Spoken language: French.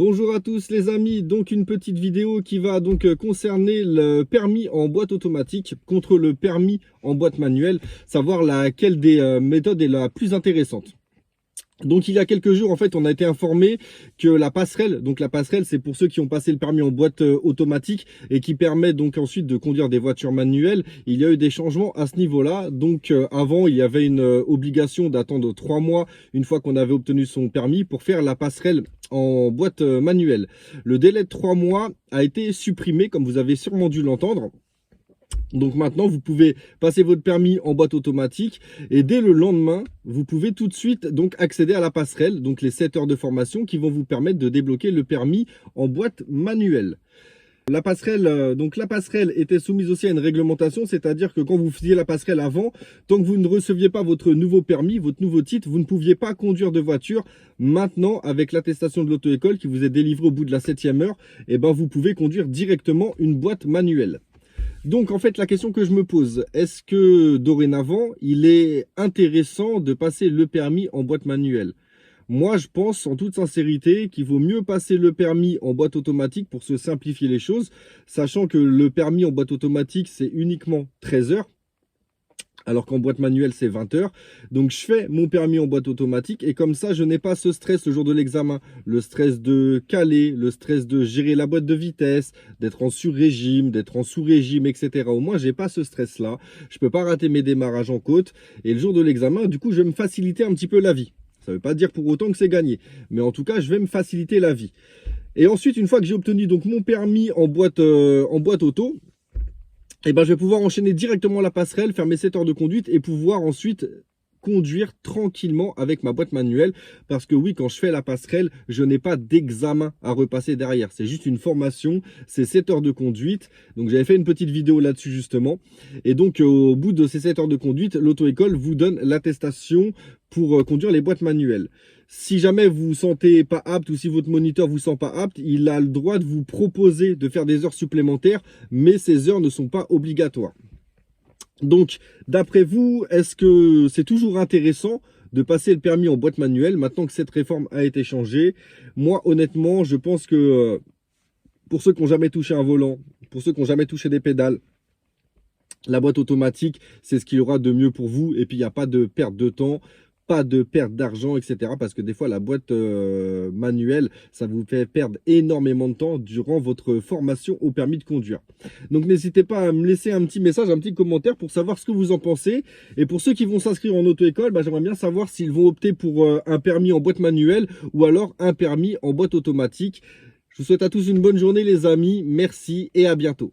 Bonjour à tous les amis, donc une petite vidéo qui va donc concerner le permis en boîte automatique contre le permis en boîte manuelle, savoir laquelle des méthodes est la plus intéressante. Donc il y a quelques jours, en fait, on a été informé que la passerelle, donc la passerelle, c'est pour ceux qui ont passé le permis en boîte automatique et qui permet donc ensuite de conduire des voitures manuelles. Il y a eu des changements à ce niveau-là. Donc avant, il y avait une obligation d'attendre 3 mois une fois qu'on avait obtenu son permis pour faire la passerelle en boîte manuelle. Le délai de 3 mois a été supprimé, comme vous avez sûrement dû l'entendre. Donc maintenant, vous pouvez passer votre permis en boîte automatique et dès le lendemain, vous pouvez tout de suite donc accéder à la passerelle, donc les 7 heures de formation qui vont vous permettre de débloquer le permis en boîte manuelle. La passerelle était soumise aussi à une réglementation, c'est-à-dire que quand vous faisiez la passerelle avant, tant que vous ne receviez pas votre nouveau permis, votre nouveau titre, vous ne pouviez pas conduire de voiture. Maintenant, avec l'attestation de l'auto-école qui vous est délivrée au bout de la 7e heure, vous pouvez conduire directement une boîte manuelle. Donc en fait la question que je me pose, est-ce que dorénavant il est intéressant de passer le permis en boîte manuelle? Moi je pense en toute sincérité qu'il vaut mieux passer le permis en boîte automatique pour se simplifier les choses, sachant que le permis en boîte automatique c'est uniquement 13 heures. Alors qu'en boîte manuelle, c'est 20 heures. Donc, je fais mon permis en boîte automatique et comme ça, je n'ai pas ce stress le jour de l'examen. Le stress de caler, le stress de gérer la boîte de vitesse, d'être en sur-régime, d'être en sous-régime, etc. Au moins, j'ai pas ce stress-là. Je peux pas rater mes démarrages en côte. Et le jour de l'examen, du coup, je vais me faciliter un petit peu la vie. Ça veut pas dire pour autant que c'est gagné. Mais en tout cas, je vais me faciliter la vie. Et ensuite, une fois que j'ai obtenu donc mon permis en boîte auto, je vais pouvoir enchaîner directement la passerelle, faire mes 7 heures de conduite et pouvoir ensuite conduire tranquillement avec ma boîte manuelle. Parce que oui, quand je fais la passerelle, je n'ai pas d'examen à repasser derrière. C'est juste une formation, c'est 7 heures de conduite. Donc j'avais fait une petite vidéo là-dessus justement. Et donc au bout de ces 7 heures de conduite, l'auto-école vous donne l'attestation pour conduire les boîtes manuelles. Si jamais vous vous sentez pas apte ou si votre moniteur vous sent pas apte, il a le droit de vous proposer de faire des heures supplémentaires, mais ces heures ne sont pas obligatoires. Donc, d'après vous, est-ce que c'est toujours intéressant de passer le permis en boîte manuelle maintenant que cette réforme a été changée? Moi, honnêtement, je pense que pour ceux qui n'ont jamais touché un volant, pour ceux qui n'ont jamais touché des pédales, la boîte automatique, c'est ce qu'il y aura de mieux pour vous. Et puis, il n'y a pas de perte de temps, pas de perte d'argent, etc. Parce que des fois, la boîte manuelle, ça vous fait perdre énormément de temps durant votre formation au permis de conduire. Donc, n'hésitez pas à me laisser un petit message, un petit commentaire pour savoir ce que vous en pensez. Et pour ceux qui vont s'inscrire en auto-école, j'aimerais bien savoir s'ils vont opter pour un permis en boîte manuelle ou alors un permis en boîte automatique. Je vous souhaite à tous une bonne journée les amis. Merci et à bientôt.